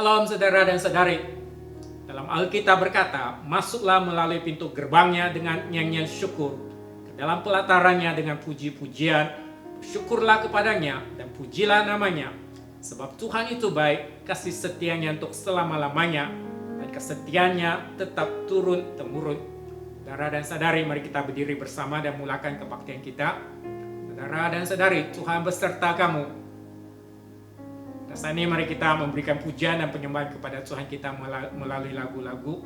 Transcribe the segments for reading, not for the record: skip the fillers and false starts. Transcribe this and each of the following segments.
Shalom saudara dan saudari. Dalam Alkitab berkata, masuklah melalui pintu gerbangnya dengan nyanyian syukur, ke dalam pelatarannya dengan puji-pujian, syukurlah kepadanya dan pujilah namanya. Sebab Tuhan itu baik, kasih setianya untuk selama-lamanya, dan kesetiaannya tetap turun-temurun. Saudara dan saudari, mari kita berdiri bersama dan mulakan kebaktian kita. Saudara dan saudari, Tuhan beserta kamu. Saat ini mari kita memberikan pujian dan penyembahan kepada Tuhan kita melalui lagu-lagu.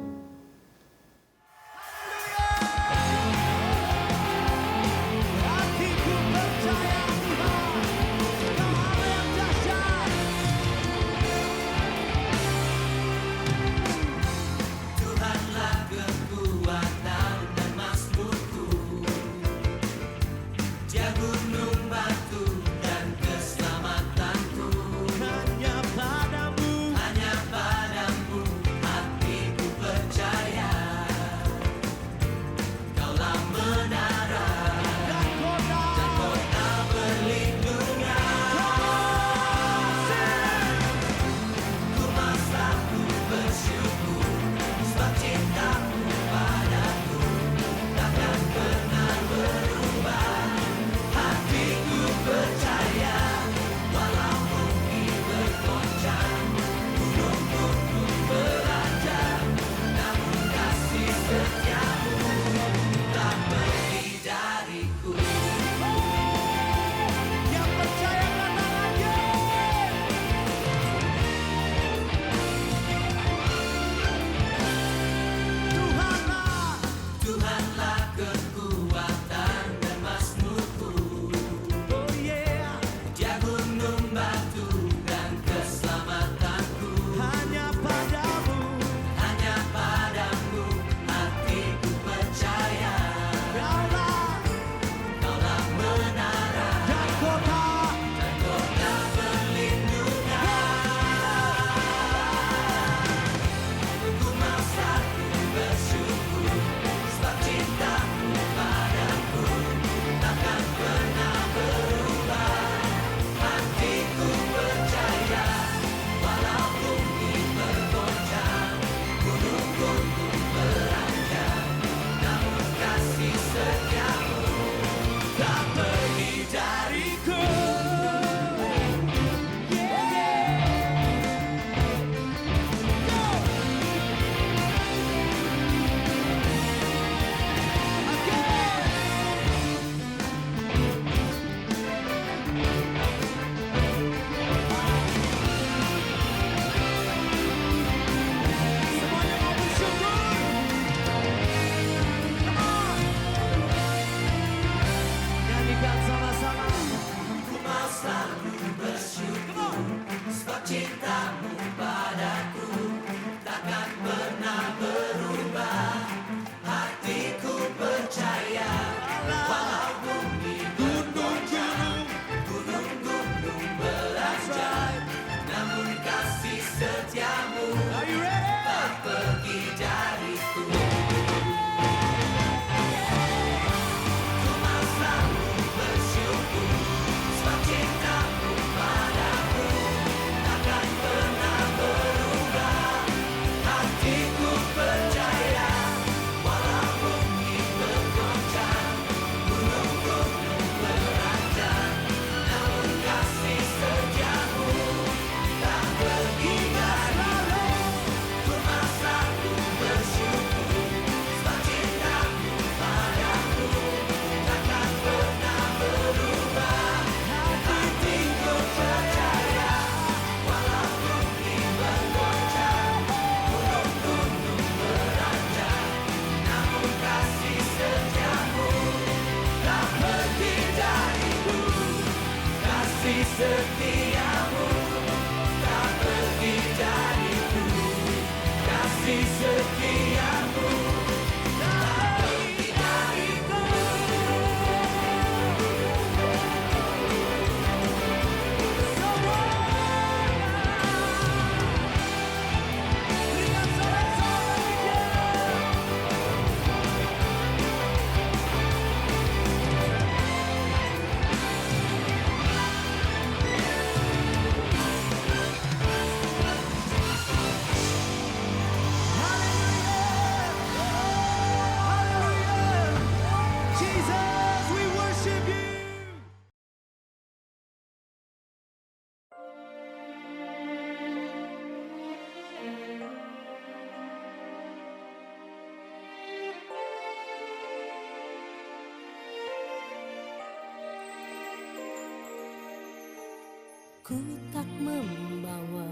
Ku tak membawa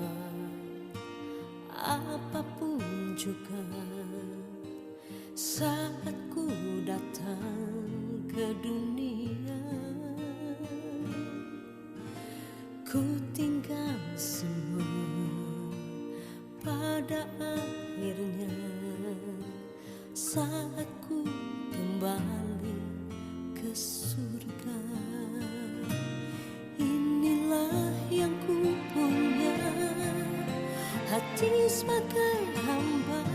apapun juga saat ku datang ke dunia. Ku tinggal semua pada akhirnya saat ku kembali ke surga. Inilah yang ku punya, hati sebagai hamba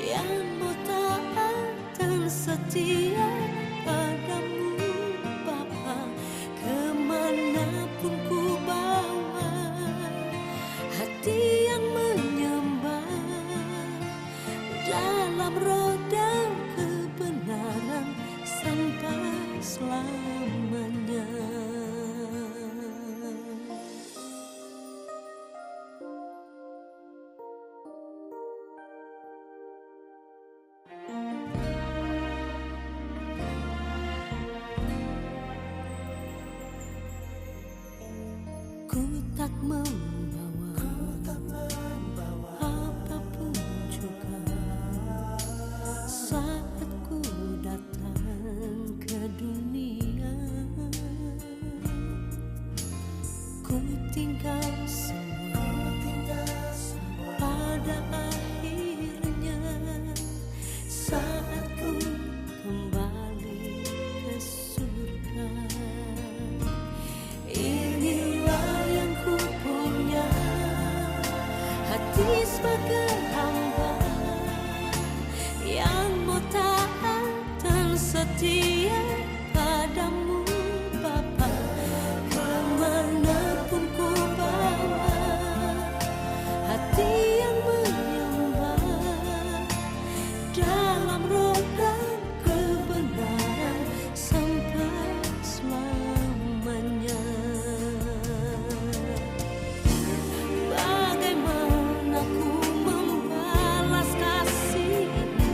yang mau taat dan setia padamu Bapa. Kemanapun ku bawa, hati yang menyembah dalam roh dan kebenaran sampai selamanya. Ku tak membawa apapun juga saat ku datang ke dunia. Ku tinggal semua pada akhirnya saat ku kembali ke surga. Inilah yang ku punya, hati sebagai hamba yang mau taat dan setia padamu Bapa. Kemanapun ku bawa, hati yang menyembah dalam roh dan kebenaran sampai selamanya. Bagaimana ku membalas kasih-Mu?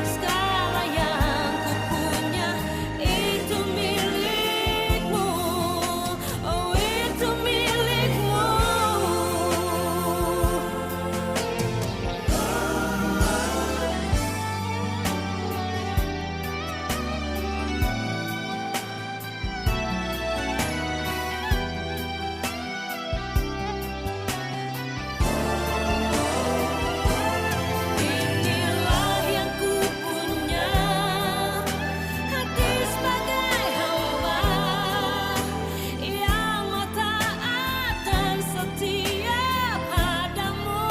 Segala yang ku punya itu milik-Mu, oh itu milik-Mu. Inilah yang ku punya, hati sebagai hamba yang mau taat dan setia padamu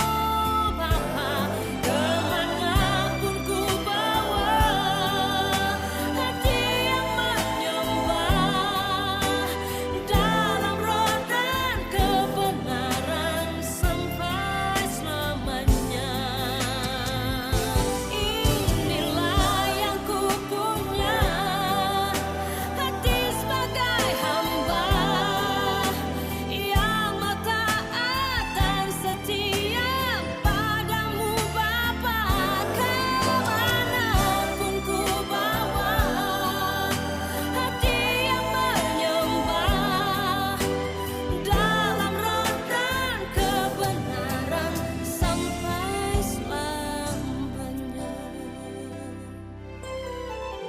Bapa. Kemanapun ku bawa, hati yang menyembah dalam roh dan kebenaran sampai selamanya. Inilah yang ku punya, hati sebagai hamba yang mau taat dan setia padamu Bapa. Kemanapun ku bawa, hati yang menyembah dalam roh dan kebenaran sampai selamanya.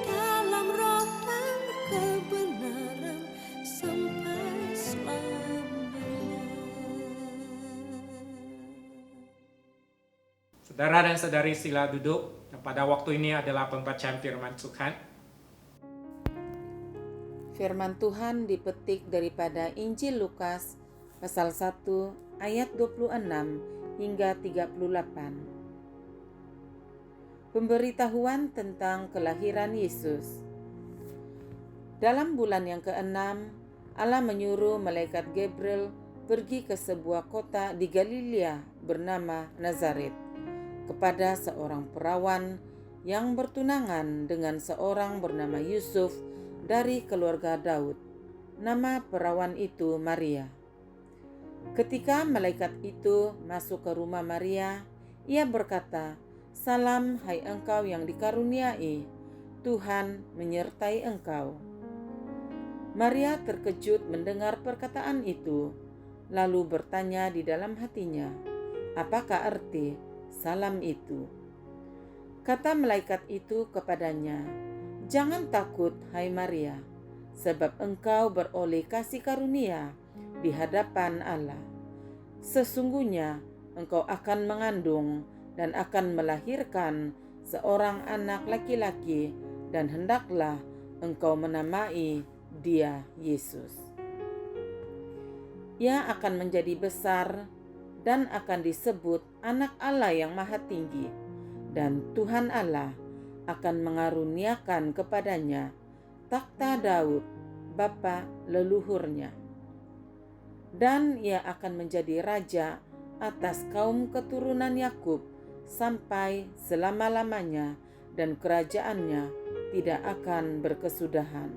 Dalam roh dan kebenaran sampai selamanya. Saudara dan saudari, sila duduk. Dan pada waktu ini adalah pembacaan firman Tuhan. Firman Tuhan dipetik daripada Injil Lukas pasal 1 ayat 26 hingga 38. Pemberitahuan tentang kelahiran Yesus. Dalam bulan yang ke-6, Allah menyuruh malaikat Gabriel pergi ke sebuah kota di Galilea bernama Nazaret kepada seorang perawan yang bertunangan dengan seorang bernama Yusuf dari keluarga Daud. Nama perawan itu Maria. Ketika malaikat itu masuk ke rumah Maria, ia berkata, "Salam, hai engkau yang dikaruniai, Tuhan menyertai engkau." Maria terkejut mendengar perkataan itu, lalu bertanya di dalam hatinya, apakah arti salam itu? Kata malaikat itu kepadanya, jangan takut hai Maria, sebab engkau beroleh kasih karunia di hadapan Allah. Sesungguhnya engkau akan mengandung dan akan melahirkan seorang anak laki-laki, dan hendaklah engkau menamai dia Yesus. Ia akan menjadi besar dan akan disebut Anak Allah yang Maha Tinggi, dan Tuhan Allah akan mengaruniakan kepadanya takhta Daud, bapa leluhurnya. Dan ia akan menjadi raja atas kaum keturunan Yakub sampai selama-lamanya, dan kerajaannya tidak akan berkesudahan.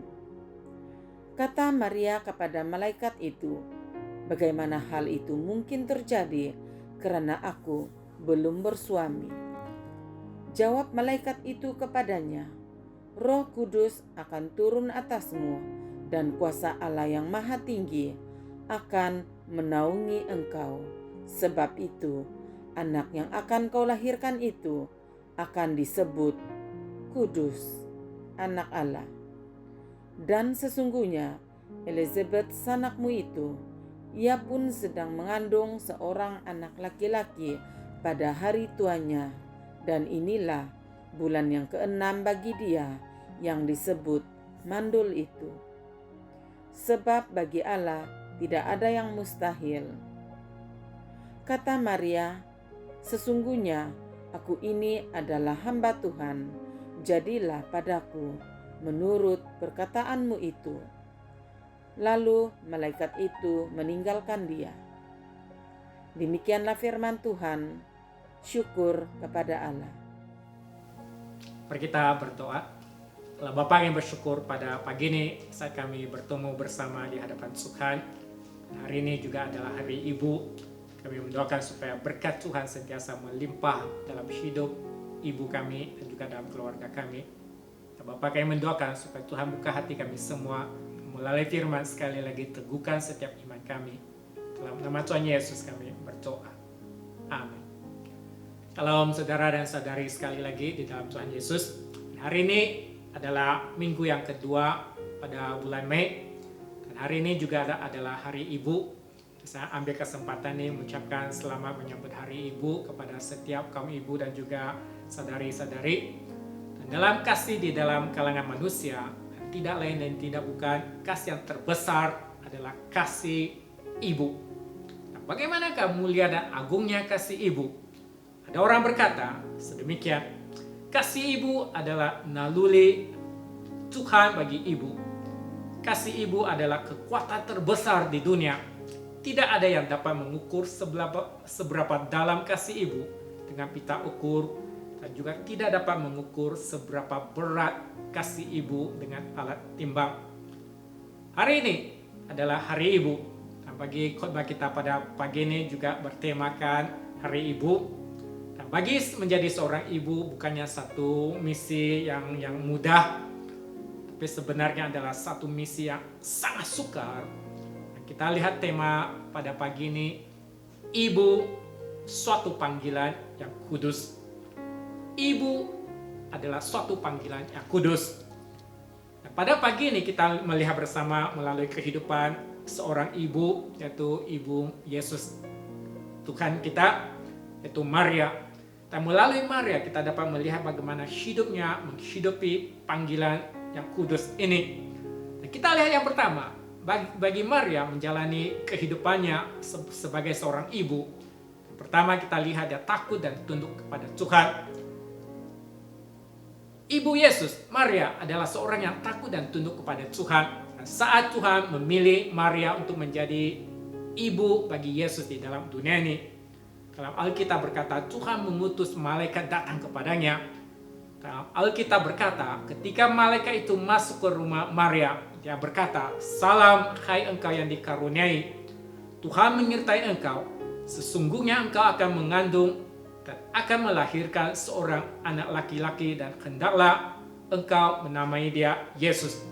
Kata Maria kepada malaikat itu, bagaimana hal itu mungkin terjadi karena aku belum bersuami? Jawab malaikat itu kepadanya, Roh Kudus akan turun atasmu, dan kuasa Allah yang Maha Tinggi akan menaungi engkau. Sebab itu, anak yang akan kau lahirkan itu akan disebut Kudus, Anak Allah. Dan sesungguhnya Elizabeth sanakmu itu, ia pun sedang mengandung seorang anak laki-laki pada hari tuanya, dan inilah bulan yang ke-6 bagi dia yang disebut mandul itu. Sebab bagi Allah tidak ada yang mustahil. Kata Maria, sesungguhnya aku ini adalah hamba Tuhan, jadilah padaku menurut perkataanmu itu. Lalu malaikat itu meninggalkan dia. Demikianlah firman Tuhan. Syukur kepada Allah. Mari kita berdoa. Allah Bapa yang bersyukur, pada pagi ini saat kami bertemu bersama di hadapan Tuhan. Hari ini juga adalah hari Ibu. Kami mendoakan supaya berkat Tuhan sentiasa melimpah dalam hidup ibu kami dan juga dalam keluarga kami. Bapa, kami mendoakan supaya Tuhan buka hati kami semua melalui firman, sekali lagi teguhkan setiap iman kami. Dalam nama Tuhan Yesus kami berdoa. Amin. Shalom saudara dan saudari sekali lagi di dalam Tuhan Yesus. Hari ini adalah minggu yang kedua pada bulan Mei. Dan hari ini juga adalah hari Ibu. Saya ambil kesempatan ini mengucapkan selamat menyambut hari Ibu kepada setiap kaum ibu dan juga saudari-saudari. Dan dalam kasih di dalam kalangan manusia, tidak lain dan tidak bukan, kasih yang terbesar adalah kasih ibu. Nah, bagaimanakah mulia dan agungnya kasih ibu? Ada orang berkata sedemikian, kasih ibu adalah naluri Tuhan bagi ibu. Kasih ibu adalah kekuatan terbesar di dunia. Tidak ada yang dapat mengukur seberapa dalam kasih ibu dengan pita ukur, dan juga tidak dapat mengukur seberapa berat kasih ibu dengan alat timbang. Hari ini adalah hari ibu, dan bagi khotbah kita pada pagi ini juga bertemakan hari ibu. Dan bagi menjadi seorang ibu bukannya satu misi yang mudah, tapi sebenarnya adalah satu misi yang sangat sukar. Dan kita lihat tema pada pagi ini, ibu suatu panggilan yang kudus. Ibu adalah suatu panggilan yang kudus. Nah, pada pagi ini kita melihat bersama melalui kehidupan seorang ibu, yaitu Ibu Yesus Tuhan kita, yaitu Maria. Dan melalui Maria kita dapat melihat bagaimana hidupnya menghidupi panggilan yang kudus ini. Nah, kita lihat yang pertama, bagi Maria menjalani kehidupannya sebagai seorang ibu. Yang pertama kita lihat dia takut dan tunduk kepada Tuhan. Ibu Yesus, Maria, adalah seorang yang takut dan tunduk kepada Tuhan. Dan saat Tuhan memilih Maria untuk menjadi ibu bagi Yesus di dalam dunia ini, dalam Alkitab berkata Tuhan mengutus malaikat datang kepadanya. Dalam Alkitab berkata ketika malaikat itu masuk ke rumah Maria, dia berkata, salam hai engkau yang dikaruniai, Tuhan menyertai engkau. Sesungguhnya engkau akan mengandung dan akan melahirkan seorang anak laki-laki, dan hendaklah engkau menamai dia Yesus.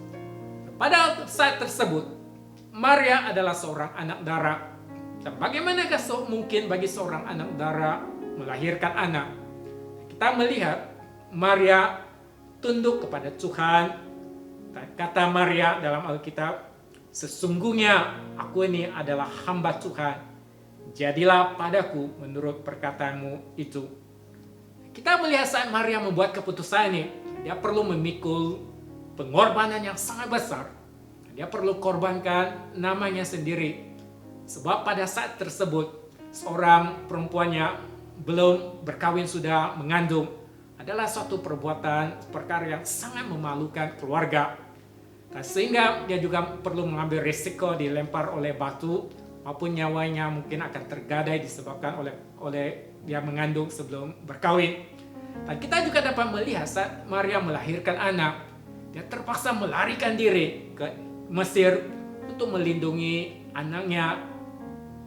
Pada saat tersebut, Maria adalah seorang anak dara. Dan bagaimanakah mungkin bagi seorang anak dara melahirkan anak? Kita melihat Maria tunduk kepada Tuhan. Dan kata Maria dalam Alkitab, sesungguhnya aku ini adalah hamba Tuhan. Jadilah padaku menurut perkataanmu itu. Kita melihat saat Maria membuat keputusan ini, dia perlu memikul pengorbanan yang sangat besar. Dia perlu korbankan namanya sendiri. Sebab pada saat tersebut, seorang perempuannya belum berkawin sudah mengandung adalah suatu perkara yang sangat memalukan keluarga. Dan sehingga dia juga perlu mengambil risiko dilempar oleh batu maupun nyawanya mungkin akan tergadai disebabkan oleh dia mengandung sebelum berkawin. Dan kita juga dapat melihat saat Maria melahirkan anak, dia terpaksa melarikan diri ke Mesir untuk melindungi anaknya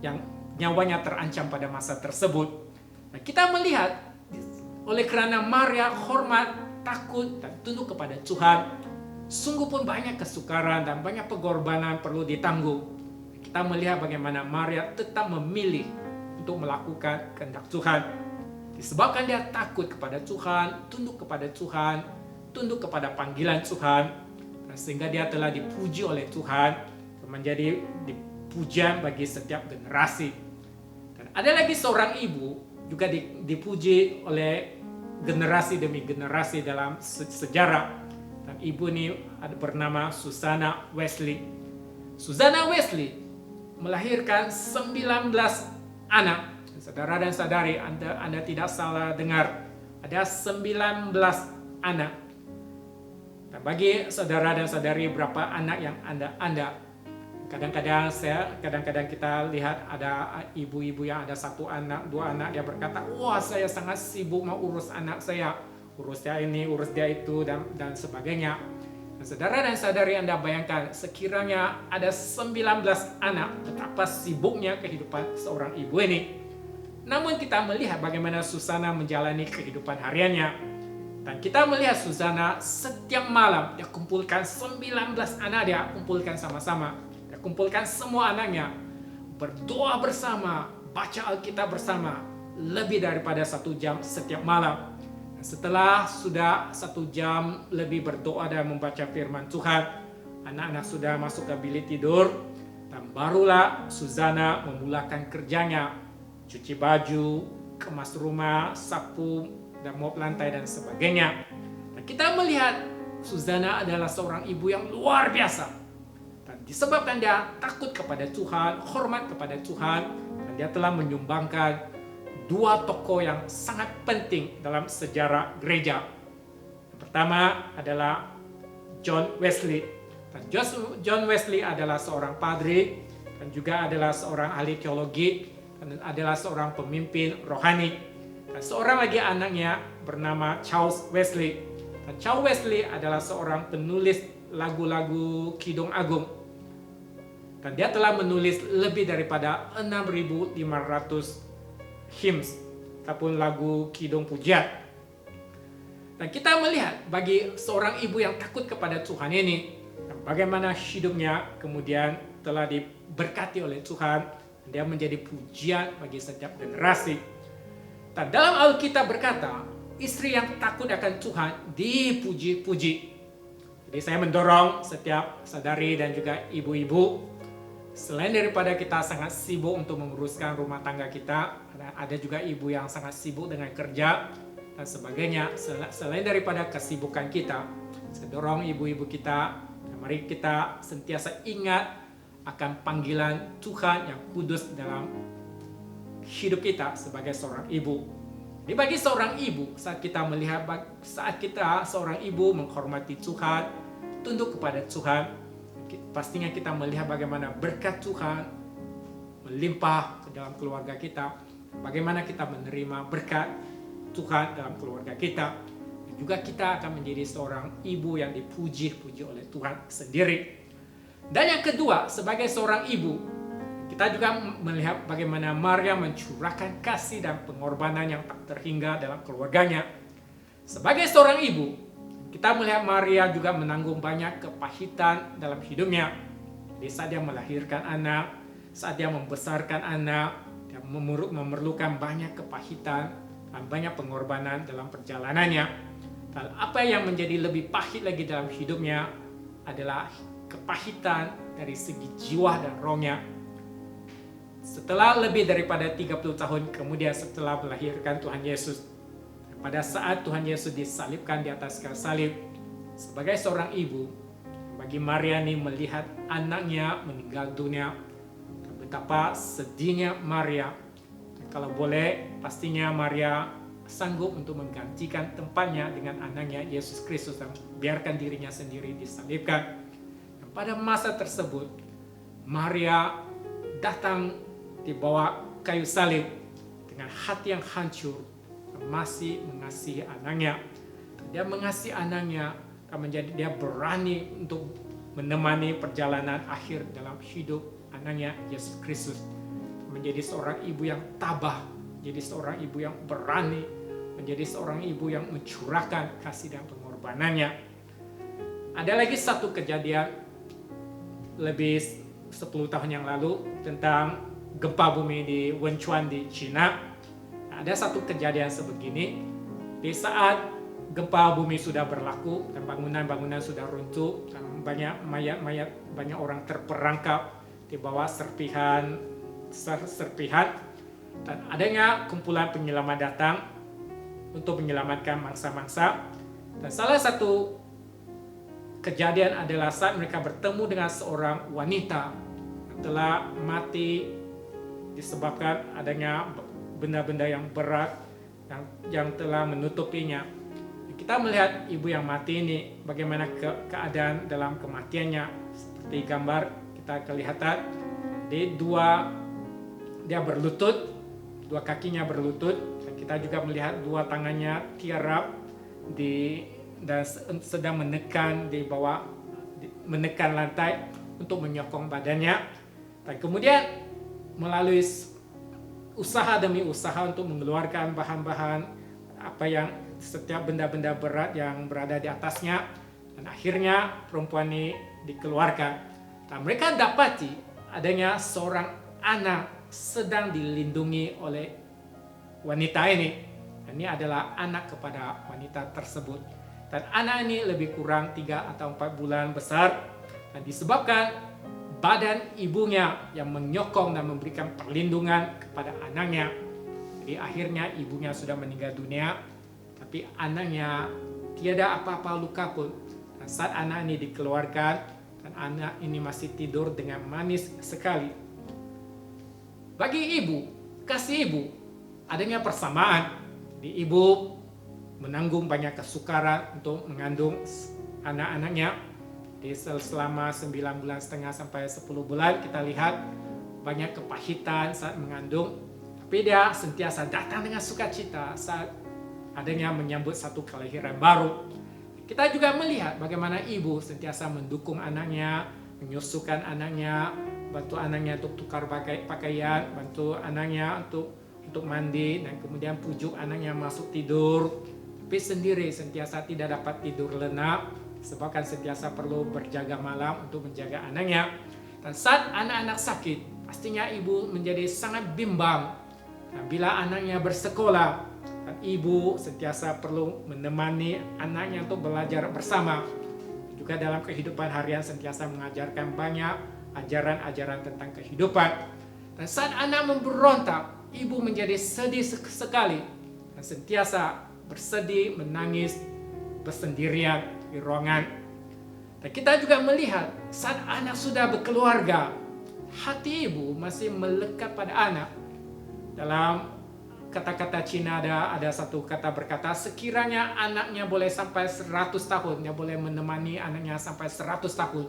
yang nyawanya terancam pada masa tersebut. Nah, kita melihat oleh karena Maria hormat, takut, dan tunduk kepada Tuhan, sungguh pun banyak kesukaran dan banyak pengorbanan perlu ditanggung. Kita melihat bagaimana Maria tetap memilih untuk melakukan kehendak Tuhan. Disebabkan dia takut kepada Tuhan, tunduk kepada Tuhan, tunduk kepada panggilan Tuhan, dan sehingga dia telah dipuji oleh Tuhan, menjadi pujian bagi setiap generasi. Dan ada lagi seorang ibu juga dipuji oleh generasi demi generasi dalam sejarah. Dan ibu ini bernama Susanna Wesley. Susanna Wesley melahirkan 19 anak. Saudara dan saudari, Anda tidak salah dengar. Ada 19 anak. Dan bagi saudara dan saudari, berapa anak yang Anda Kadang-kadang kita lihat ada ibu-ibu yang ada 1 anak, 2 anak, dia berkata, wah saya sangat sibuk mau urus anak saya, urus dia ini, urus dia itu, dan sebagainya. Dan saudara dan saudari, Anda bayangkan sekiranya ada 19 anak, betapa sibuknya kehidupan seorang ibu ini. Namun kita melihat bagaimana Susanna menjalani kehidupan hariannya. Dan kita melihat Susanna setiap malam dia kumpulkan 19 anak, dia kumpulkan sama-sama. Kumpulkan semua anaknya, berdoa bersama, baca Alkitab bersama, lebih daripada 1 jam setiap malam. Dan setelah sudah 1 jam lebih berdoa dan membaca firman Tuhan, anak-anak sudah masuk ke bilik tidur, dan barulah Susanna memulakan kerjanya, cuci baju, kemas rumah, sapu, dan mop lantai dan sebagainya. Dan kita melihat Susanna adalah seorang ibu yang luar biasa. Disebabkan dia takut kepada Tuhan, hormat kepada Tuhan, dan dia telah menyumbangkan 2 tokoh yang sangat penting dalam sejarah gereja. Yang pertama adalah John Wesley. Dan John Wesley adalah seorang padri dan juga adalah seorang ahli teologi dan adalah seorang pemimpin rohani. Dan seorang lagi anaknya bernama Charles Wesley. Dan Charles Wesley adalah seorang penulis lagu-lagu Kidung Agung. Dan dia telah menulis lebih daripada 6.500 hymns ataupun lagu kidung pujian. Dan kita melihat bagi seorang ibu yang takut kepada Tuhan ini, bagaimana hidupnya kemudian telah diberkati oleh Tuhan. Dia menjadi pujian bagi setiap generasi. Dan dalam Alkitab berkata, istri yang takut akan Tuhan dipuji-puji. Jadi saya mendorong setiap saudari dan juga ibu-ibu, selain daripada kita sangat sibuk untuk menguruskan rumah tangga kita, ada juga ibu yang sangat sibuk dengan kerja dan sebagainya. Selain daripada kesibukan kita, saya dorong ibu-ibu kita, mari kita sentiasa ingat akan panggilan Tuhan yang kudus dalam hidup kita sebagai seorang ibu. Jadi bagi seorang ibu, saat kita seorang ibu menghormati Tuhan, tunduk kepada Tuhan, pastinya kita melihat bagaimana berkat Tuhan melimpah ke dalam keluarga kita, bagaimana kita menerima berkat Tuhan dalam keluarga kita, dan juga kita akan menjadi seorang ibu yang dipuji-puji oleh Tuhan sendiri. Dan yang kedua, sebagai seorang ibu, kita juga melihat bagaimana Maria mencurahkan kasih dan pengorbanan yang tak terhingga dalam keluarganya. Sebagai seorang ibu, Kita melihat Maria juga menanggung banyak kepahitan dalam hidupnya. Jadi saat dia melahirkan anak, saat dia membesarkan anak, dia memerlukan banyak kepahitan dan banyak pengorbanan dalam perjalanannya. Dan apa yang menjadi lebih pahit lagi dalam hidupnya adalah kepahitan dari segi jiwa dan rohnya. Setelah lebih daripada 30 tahun kemudian setelah melahirkan Tuhan Yesus, pada saat Tuhan Yesus disalibkan di atas kayu salib, sebagai seorang ibu, bagi Maria ini melihat anaknya meninggal dunia, betapa sedihnya Maria. Kalau boleh, pastinya Maria sanggup untuk menggantikan tempatnya dengan anaknya Yesus Kristus dan biarkan dirinya sendiri disalibkan. Dan pada masa tersebut, Maria datang di bawah kayu salib dengan hati yang hancur, masih mengasihi anaknya. Dia mengasihi anaknya akan menjadi dia berani untuk menemani perjalanan akhir dalam hidup anaknya Yesus Kristus. Menjadi seorang ibu yang tabah, menjadi seorang ibu yang berani, menjadi seorang ibu yang mencurahkan kasih dan pengorbanannya. Ada lagi satu kejadian lebih 10 tahun yang lalu tentang gempa bumi di Wenchuan di China. Ada satu kejadian sebegini, di saat gempa bumi sudah berlaku dan bangunan-bangunan sudah runtuh dan banyak mayat-mayat, banyak orang terperangkap di bawah serpihan dan adanya kumpulan penyelamat datang untuk menyelamatkan mangsa-mangsa. Dan salah satu kejadian adalah saat mereka bertemu dengan seorang wanita yang telah mati disebabkan adanya benda-benda yang berat yang telah menutupinya. Kita melihat ibu yang mati ini bagaimana keadaan dalam kematiannya. Seperti gambar kita kelihatan dia berlutut, dua kakinya berlutut, dan kita juga melihat dua tangannya tiarap dan sedang menekan di bawah, menekan lantai untuk menyokong badannya. Dan kemudian melalui usaha demi usaha untuk mengeluarkan bahan-bahan apa yang setiap benda-benda berat yang berada di atasnya, dan akhirnya perempuan ini dikeluarkan. Dan mereka dapati adanya seorang anak sedang dilindungi oleh wanita ini. Dan ini adalah anak kepada wanita tersebut. Dan anak ini lebih kurang 3 atau 4 bulan besar, dan disebabkan badan ibunya yang menyokong dan memberikan perlindungan kepada anaknya. Jadi akhirnya ibunya sudah meninggal dunia, tapi anaknya tiada apa-apa luka pun. Dan saat anak ini dikeluarkan, dan anak ini masih tidur dengan manis sekali. Bagi ibu, kasih ibu, adanya persamaan. Di ibu menanggung banyak kesukaran untuk mengandung anak-anaknya. Selama 9 bulan setengah sampai 10 bulan kita lihat banyak kepahitan saat mengandung, tapi dia sentiasa datang dengan sukacita saat adanya menyambut satu kelahiran baru. Kita juga melihat bagaimana ibu sentiasa mendukung anaknya, menyusukan anaknya, bantu anaknya untuk tukar pakaian, bantu anaknya untuk mandi, dan kemudian pujuk anaknya masuk tidur. Tapi sendiri sentiasa tidak dapat tidur lena, sebabkan sentiasa perlu berjaga malam untuk menjaga anaknya. Dan saat anak-anak sakit, pastinya ibu menjadi sangat bimbang. Dan bila anaknya bersekolah, dan ibu sentiasa perlu menemani anaknya untuk belajar bersama. Juga dalam kehidupan harian sentiasa mengajarkan banyak ajaran-ajaran tentang kehidupan. Dan saat anak memberontak, ibu menjadi sedih sekali dan sentiasa bersedih, menangis, bersendirian di ruangan. Dan kita juga melihat saat anak sudah berkeluarga, hati ibu masih melekat pada anak. Dalam kata-kata Cina ada satu kata berkata, sekiranya anaknya boleh sampai 100 tahun, dia boleh menemani anaknya sampai 100 tahun,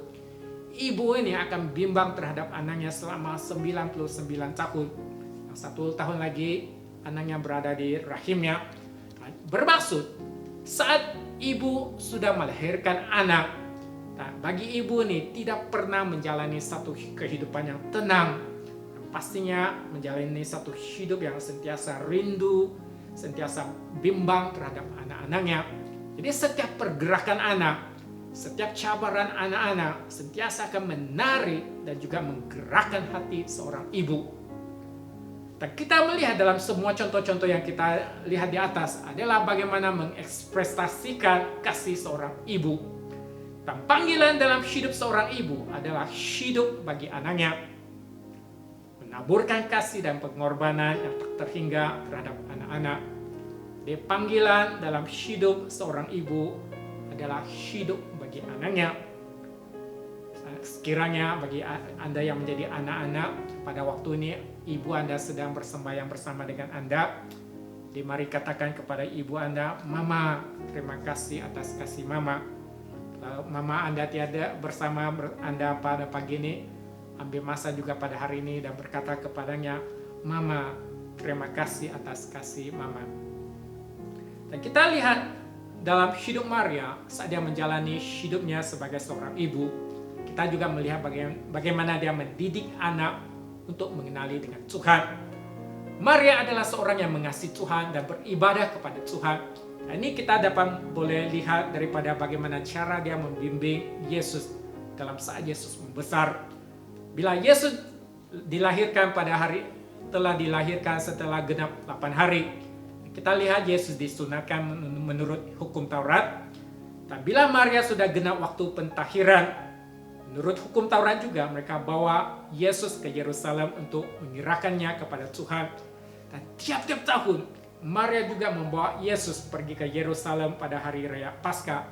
ibu ini akan bimbang terhadap anaknya selama 99 tahun. Yang 1 tahun lagi anaknya berada di rahimnya. Bermaksud saat ibu sudah melahirkan anak, bagi ibu ini tidak pernah menjalani satu kehidupan yang tenang. Pastinya menjalani satu hidup yang sentiasa rindu, sentiasa bimbang terhadap anak-anaknya. Jadi setiap pergerakan anak, setiap cabaran anak-anak sentiasa akan menarik dan juga menggerakkan hati seorang ibu. Dan kita melihat dalam semua contoh-contoh yang kita lihat di atas adalah bagaimana mengekspresikan kasih seorang ibu. Dan panggilan dalam hidup seorang ibu adalah hidup bagi anaknya, menaburkan kasih dan pengorbanan yang tak terhingga terhadap anak-anak. Jadi panggilan dalam hidup seorang ibu adalah hidup bagi anaknya. Sekiranya bagi Anda yang menjadi anak-anak, pada waktu ini ibu Anda sedang bersembahyang bersama dengan Anda. Jadi mari katakan kepada ibu Anda, "Mama, terima kasih atas kasih Mama." Mama Anda tiada bersama Anda pada pagi ini, ambil masa juga pada hari ini dan berkata kepadanya, "Mama, terima kasih atas kasih Mama." Dan kita lihat dalam hidup Maria saat dia menjalani hidupnya sebagai seorang ibu, kita juga melihat bagaimana dia mendidik anak untuk mengenali dengan Tuhan. Maria adalah seorang yang mengasihi Tuhan dan beribadah kepada Tuhan. Nah, ini kita boleh lihat daripada bagaimana cara dia membimbing Yesus dalam saat Yesus membesar. Bila Yesus telah dilahirkan setelah genap 8 hari. Kita lihat Yesus disunatkan menurut hukum Taurat. Dan bila Maria sudah genap waktu pentahiran, menurut hukum Taurat juga mereka bawa Yesus ke Yerusalem untuk menyerahkannya kepada Tuhan. Dan tiap-tiap tahun Maria juga membawa Yesus pergi ke Yerusalem pada hari raya Paskah.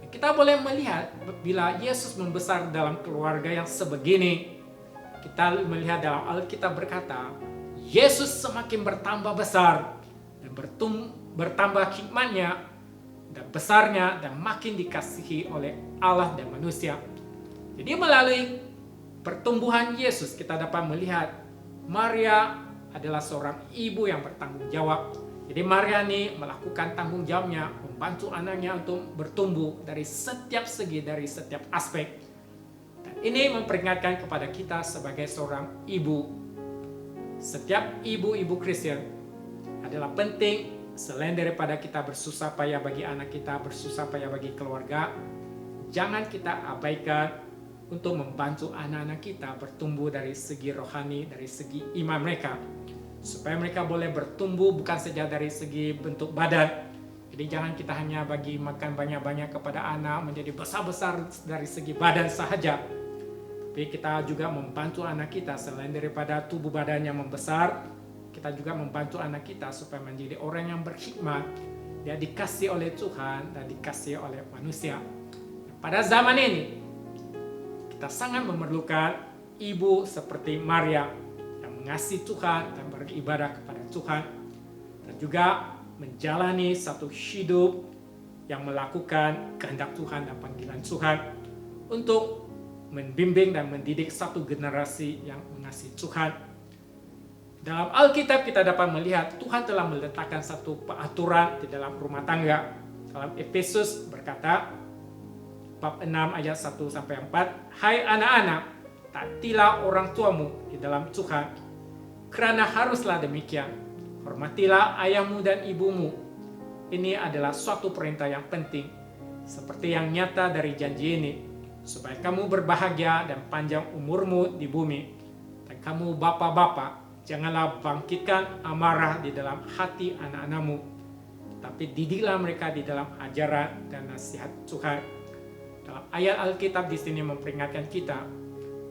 Kita boleh melihat bila Yesus membesar dalam keluarga yang sebegini, kita melihat dalam Alkitab berkata, Yesus semakin bertambah besar dan bertambah hikmatnya dan besarnya dan makin dikasihi oleh Allah dan manusia. Jadi melalui pertumbuhan Yesus kita dapat melihat Maria adalah seorang ibu yang bertanggung jawab. Jadi Maria ini melakukan tanggung jawabnya, membantu anaknya untuk bertumbuh dari setiap segi, dari setiap aspek. Dan ini memperingatkan kepada kita sebagai seorang ibu. Setiap ibu-ibu Kristen adalah penting selain daripada kita bersusah payah bagi anak kita, bersusah payah bagi keluarga, jangan kita abaikan untuk membantu anak-anak kita bertumbuh dari segi rohani, dari segi iman mereka. Supaya mereka boleh bertumbuh bukan saja dari segi bentuk badan. Jadi jangan kita hanya bagi makan banyak-banyak kepada anak menjadi besar-besar dari segi badan sahaja. Tapi kita juga membantu anak kita selain daripada tubuh badannya membesar, kita juga membantu anak kita supaya menjadi orang yang berhikmat. Dia dikasih oleh Tuhan dan dikasih oleh manusia. Pada zaman ini, kita sangat memerlukan ibu seperti Maria yang mengasihi Tuhan dan beribadah kepada Tuhan dan juga menjalani satu hidup yang melakukan kehendak Tuhan dan panggilan Tuhan untuk membimbing dan mendidik satu generasi yang mengasihi Tuhan. Dalam Alkitab kita dapat melihat Tuhan telah meletakkan satu peraturan di dalam rumah tangga. Dalam Efesus berkata, bab 6 ayat 1-4, "Hai anak-anak, taatilah orang tuamu di dalam Tuhan, kerana haruslah demikian. Hormatilah ayahmu dan ibumu. Ini adalah suatu perintah yang penting, seperti yang nyata dari janji ini, supaya kamu berbahagia dan panjang umurmu di bumi. Dan kamu bapa-bapa, janganlah bangkitkan amarah di dalam hati anak-anakmu, tapi didiklah mereka di dalam ajaran dan nasihat Tuhan." Dalam ayat Alkitab di sini memperingatkan kita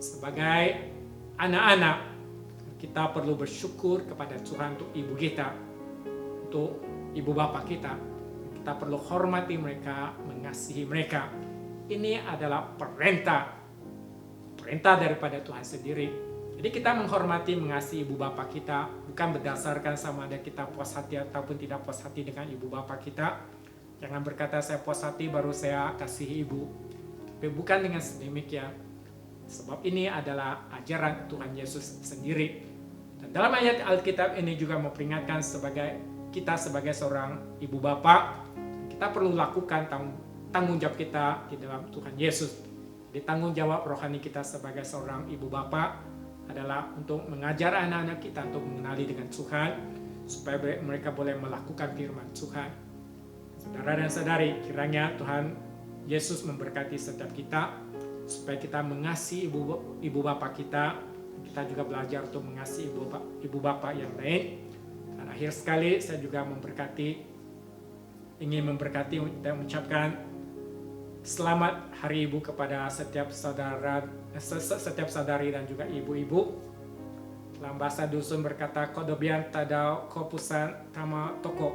sebagai anak-anak, kita perlu bersyukur kepada Tuhan untuk ibu kita, untuk ibu bapa kita. Kita perlu hormati mereka, mengasihi mereka. Ini adalah perintah daripada Tuhan sendiri. Jadi kita menghormati, mengasihi ibu bapa kita bukan berdasarkan sama ada kita puas hati ataupun tidak puas hati dengan ibu bapa kita. Jangan berkata saya puas hati baru saya kasihi ibu. Tapi bukan dengan sedemikian. Sebab ini adalah ajaran Tuhan Yesus sendiri. Dan dalam ayat Alkitab ini juga memperingatkan kita sebagai seorang ibu bapa, kita perlu lakukan tanggung jawab kita di dalam Tuhan Yesus. Jadi tanggung jawab rohani kita sebagai seorang ibu bapa adalah untuk mengajar anak-anak kita untuk mengenali dengan Tuhan, supaya mereka boleh melakukan firman Tuhan. Saudara Saudara dan saudari, kiranya Tuhan Yesus memberkati setiap kita, supaya kita mengasihi ibu bapak kita. Kita juga belajar untuk mengasihi ibu bapak yang lain. Dan akhir sekali saya juga ingin memberkati dan mengucapkan selamat Hari Ibu kepada setiap saudari dan juga ibu-ibu. Dalam bahasa dusun berkata, kodobian tadau kopusan tama toko.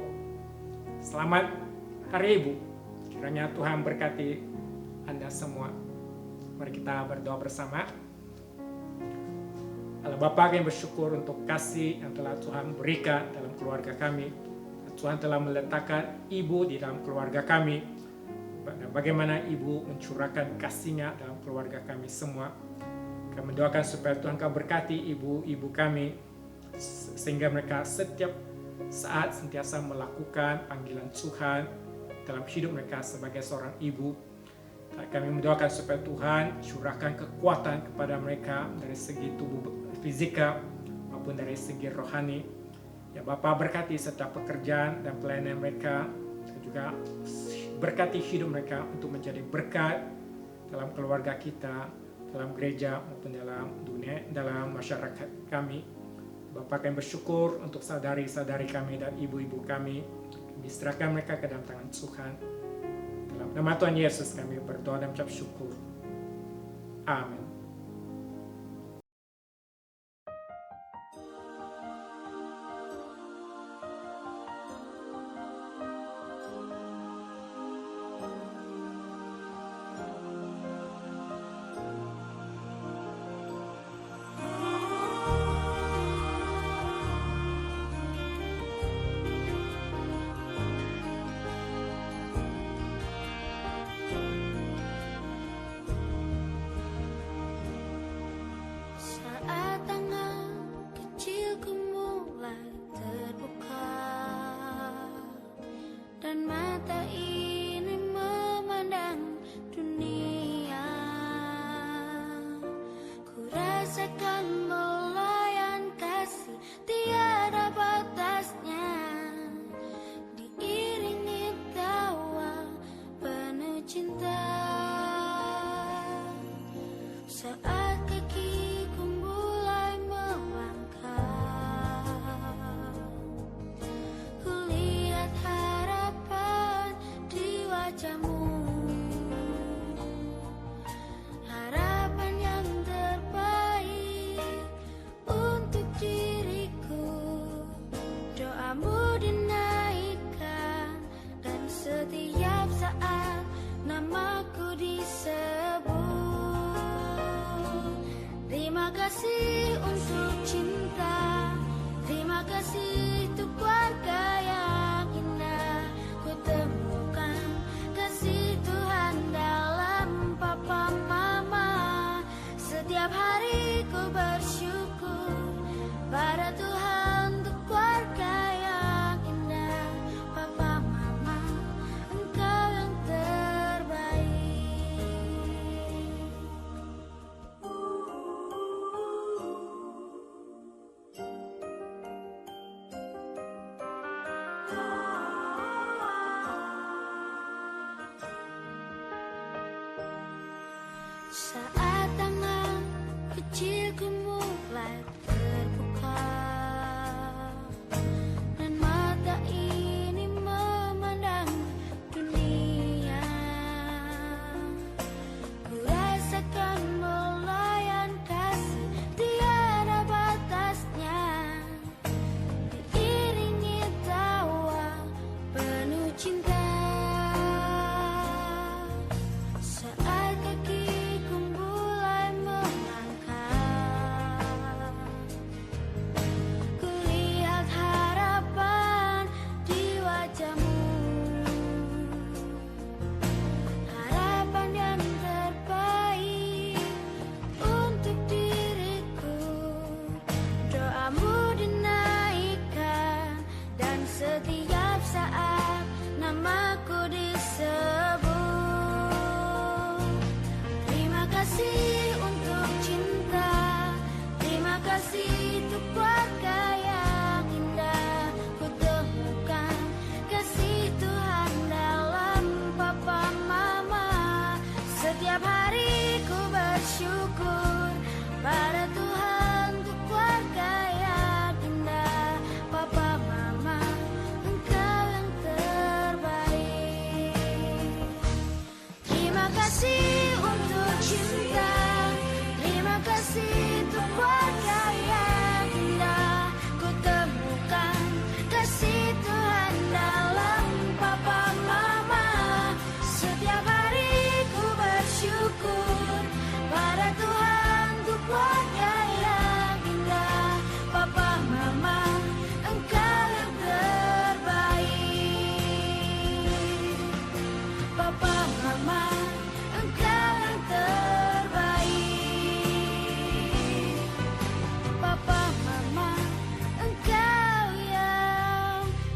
Selamat Hari Ibu. Kiranya Tuhan berkati Anda semua. Mari kita berdoa bersama. Allah Bapa, kami bersyukur untuk kasih yang telah Tuhan berikan dalam keluarga kami. Tuhan telah meletakkan Ibu di dalam keluarga kami. Dan bagaimana Ibu mencurahkan kasih-Nya dalam keluarga kami semua. Kami mendoakan supaya Tuhan kau berkati ibu-ibu kami, sehingga mereka setiap saat sentiasa melakukan panggilan Tuhan dalam hidup mereka sebagai seorang ibu. Kami mendoakan supaya Tuhan curahkan kekuatan kepada mereka dari segi tubuh fisika maupun dari segi rohani. Ya Bapa, berkati setiap pekerjaan dan pelayanan mereka, dan juga berkati hidup mereka untuk menjadi berkat dalam keluarga kita, dalam gereja maupun dalam dunia, dalam masyarakat kami. Bapa, kami bersyukur untuk saudari-saudari kami dan ibu-ibu kami. Kami serahkan mereka ke dalam tangan Tuhan. Dalam nama Tuhan Yesus kami berdoa dan mengucap syukur. Amin. Saat tangan kecilku mulai terbuka dan mata ini memandang dunia, ku rasakan belayan kasih tiada batasnya, diiringi tawa penuh cinta. Saat kakiku mulai melangkah, ku lihat harapan di wajahmu, harapan yang terbaik untuk diriku. Doamu dinaikkan dan setiap saat namaku disebut. Terima kasih untuk cinta, terima kasih untuk keluarga yang indah. Ku temukan kasih Tuhan dalam papa mama. Setiap hari ku bersyukur pada Tuhan untuk keluarga yang indah. Papa mama, Engkau yang terbaik. Saat tangan kecilku mulai terbuka dan mata ini memandang dunia, ku rasakan belayan kasih tiada batasnya, diiringi tawa penuh cinta. Saat kakiku mulai melangkah, Papa, Mama, Engkau yang terbaik. Papa, Mama, Engkau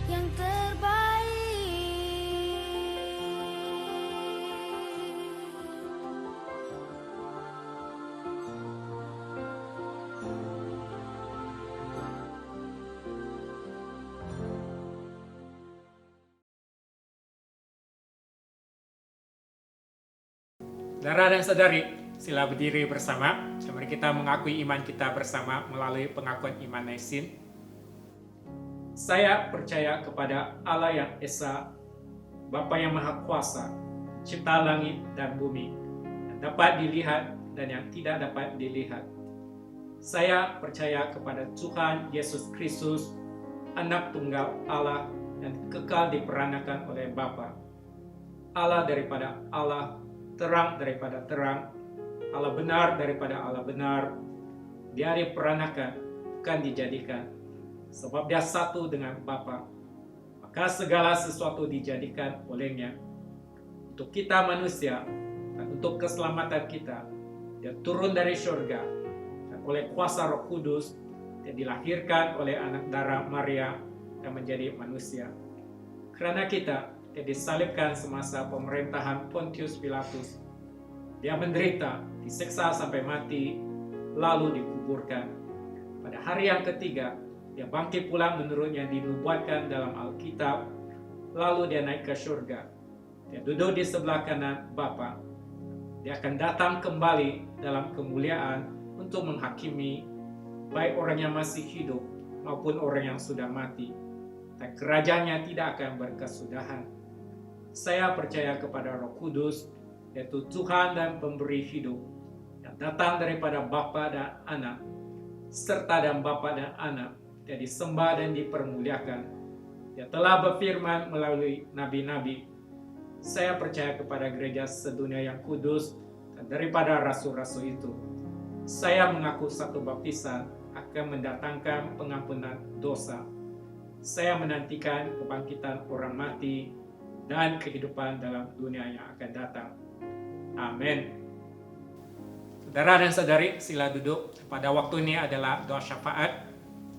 yang terbaik. Saudara dan saudari, sila berdiri bersama. Mari kita mengakui iman kita bersama melalui pengakuan iman Naisin. Saya percaya kepada Allah yang Esa, Bapa yang Maha Kuasa, Cipta langit dan bumi, yang dapat dilihat dan yang tidak dapat dilihat. Saya percaya kepada Tuhan Yesus Kristus, Anak Tunggal Allah yang kekal diperanakan oleh Bapa. Allah daripada Allah, terang daripada terang, Allah benar daripada Allah benar. Dia diperanakan, bukan dijadikan, sebab dia satu dengan Bapa. Maka segala sesuatu dijadikan olehnya. Untuk kita manusia dan untuk keselamatan kita, dia turun dari surga dan oleh kuasa Roh Kudus dia dilahirkan oleh anak darah Maria dan menjadi manusia. Karena kita, dia disalibkan semasa pemerintahan Pontius Pilatus. Dia menderita, disiksa sampai mati, lalu dikuburkan. Pada hari yang ketiga, dia bangkit pula menurut yang dinubuatkan dalam Alkitab, lalu dia naik ke surga. Dia duduk di sebelah kanan Bapa. Dia akan datang kembali dalam kemuliaan untuk menghakimi baik orang yang masih hidup maupun orang yang sudah mati. Dan kerajaannya tidak akan berkesudahan. Saya percaya kepada Roh Kudus, yaitu Tuhan dan pemberi hidup, yang datang daripada Bapa dan Anak, serta dan Bapa dan Anak, dia disembah dan dipermuliakan. Dia telah berfirman melalui nabi-nabi. Saya percaya kepada gereja sedunia yang kudus, dan daripada rasul-rasul itu, saya mengaku satu baptisan akan mendatangkan pengampunan dosa. Saya menantikan kebangkitan orang mati dan kehidupan dalam dunia yang akan datang. Amin. Saudara dan saudari, sila duduk. Pada waktu ini adalah doa syafaat.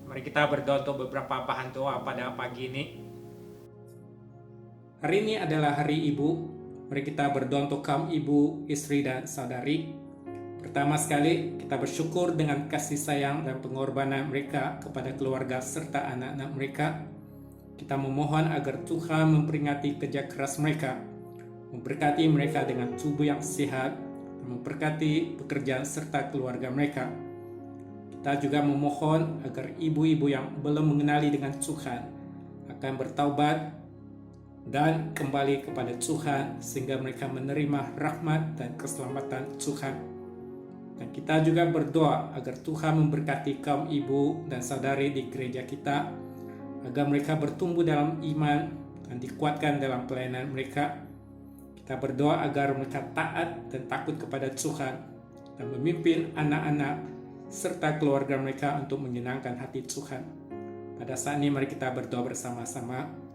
Mari kita berdoa untuk beberapa bahan doa pada pagi ini. Hari ini adalah hari ibu. Mari kita berdoa untuk kaum ibu, istri, dan saudari. Pertama sekali, kita bersyukur dengan kasih sayang dan pengorbanan mereka kepada keluarga serta anak-anak mereka. Kita memohon agar Tuhan memperingati kerja keras mereka, memberkati mereka dengan tubuh yang sehat, dan memberkati pekerjaan serta keluarga mereka. Kita juga memohon agar ibu-ibu yang belum mengenali dengan Tuhan akan bertaubat dan kembali kepada Tuhan sehingga mereka menerima rahmat dan keselamatan Tuhan. Dan kita juga berdoa agar Tuhan memberkati kaum ibu dan saudari di gereja kita, agar mereka bertumbuh dalam iman dan dikuatkan dalam pelayanan mereka. Kita berdoa agar mereka taat dan takut kepada Tuhan dan memimpin anak-anak serta keluarga mereka untuk menyenangkan hati Tuhan. Pada saat ini mari kita berdoa bersama-sama.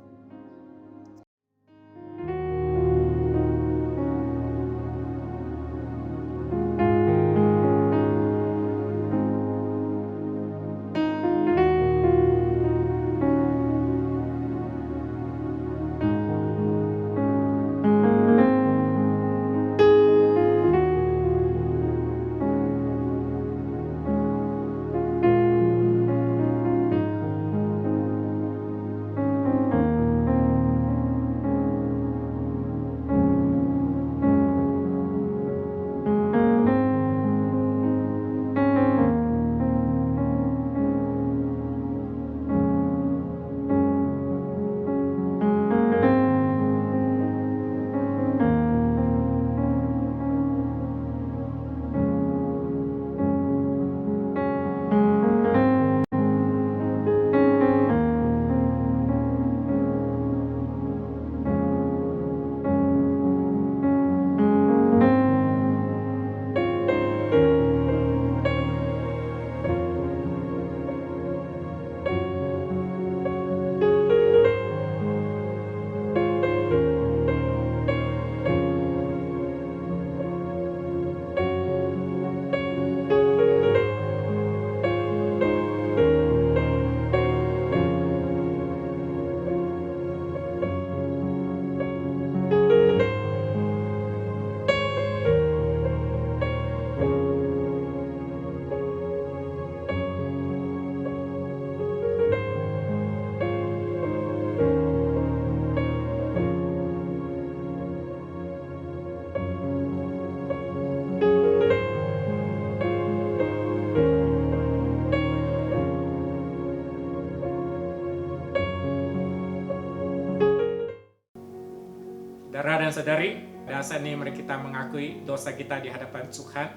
Saudara dan saudari, pada saat ini mari kita mengakui dosa kita di hadapan Tuhan.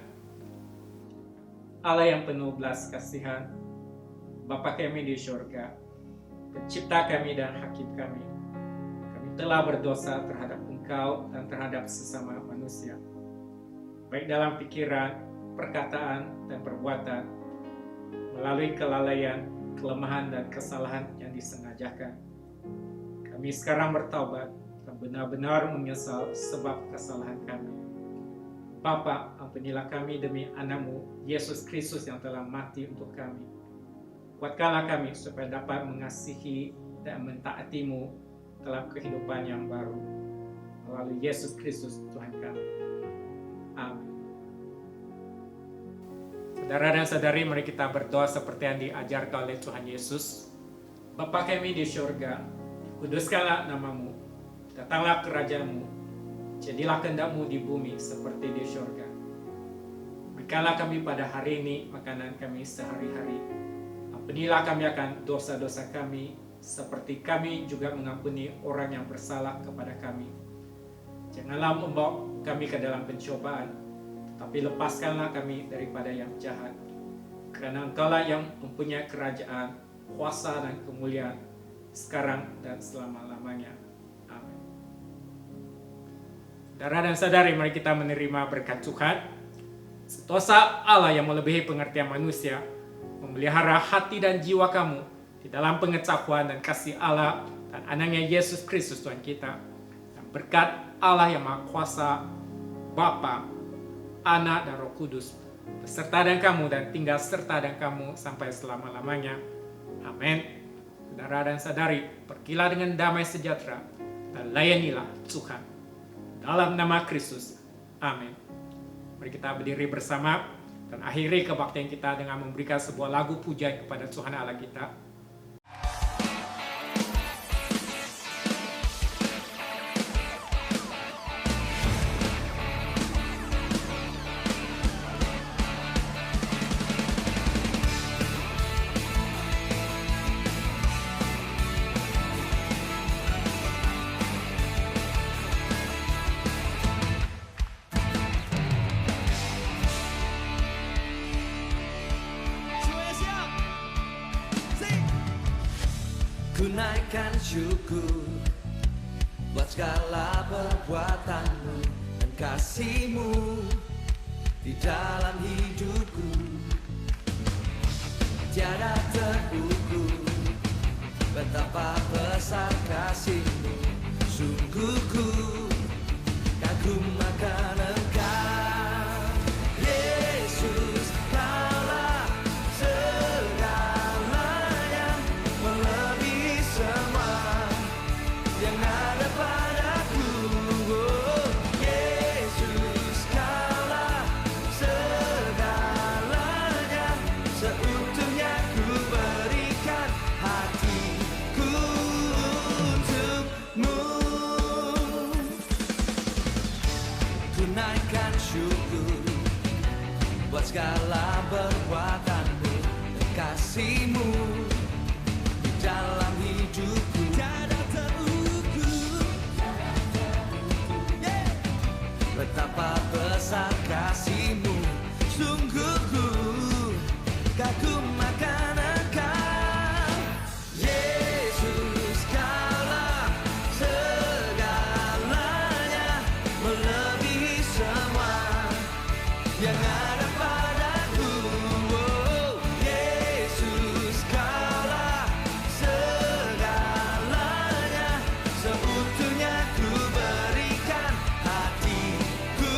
Allah yang penuh belas kasihan, Bapa kami di surga, Pencipta kami dan Hakim kami, kami telah berdosa terhadap Engkau dan terhadap sesama manusia, baik dalam pikiran, perkataan, dan perbuatan, melalui kelalaian, kelemahan, dan kesalahan yang disengajakan. Kami sekarang bertaubat dan benar-benar menyesal sebab kesalahan kami. Bapa, ampunilah kami demi Anakmu, Yesus Kristus yang telah mati untuk kami. Kuatkanlah kami supaya dapat mengasihi dan mentaati-Mu dalam kehidupan yang baru. Melalui Yesus Kristus Tuhan kami. Amin. Saudara dan saudari, mari kita berdoa seperti yang diajarkan oleh Tuhan Yesus. Bapa kami di surga, kuduskanlah nama-Mu, datanglah kerajaan-Mu, jadilah kehendak-Mu di bumi seperti di surga. Berikanlah kami pada hari ini makanan kami sehari-hari. Ampunilah kami akan dosa-dosa kami, seperti kami juga mengampuni orang yang bersalah kepada kami. Janganlah membawa kami ke dalam pencobaan, tapi lepaskanlah kami daripada yang jahat. Karena Engkaulah yang mempunyai kerajaan, kuasa, dan kemuliaan sekarang dan selama-lamanya. Amin. Saudara dan saudari, mari kita menerima berkat Tuhan. Setosa Allah yang melebihi pengertian manusia memelihara hati dan jiwa kamu di dalam pengetahuan dan kasih Allah dan Anaknya Yesus Kristus Tuhan kita. Dan berkat Allah yang Maha Kuasa, Bapa, Anak, dan Roh Kudus beserta dengan kamu dan tinggal serta dengan kamu sampai selama-lamanya. Amin. Saudara dan saudari, pergilah dengan damai sejahtera dan layanilah Tuhan. Dalam nama Kristus. Amin. Mari kita berdiri bersama dan akhiri kebaktian kita dengan memberikan sebuah lagu pujian kepada Tuhan Allah kita. Ku naikkan syukur buat segala perbuatan-Mu dan kasih-Mu di dalam hidupku. Tiada terukur betapa besar kasih-Mu. Sungguh ku kagum akan Engkau, Yesus. Kaulah segalanya, melebihi semua yang ada padaku. Oh, Yesus, Kaulah segalanya, seutuhnya ku berikan hatiku untuk-Mu. Ku naikkan syukur buat segala perbuatan-Mu dan kasih-Mu di dalam hidupku. Tiada terukur, yeah. Betapa besar kasih-Mu. Sungguh ku kagum akan Engkau, Yesus. Kaulah segalanya, melebihi semua yang ada padaku. Oh, Yesus. Kaulah segalanya, seutuhnya ku berikan hatiku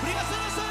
Berikan sorak-sorai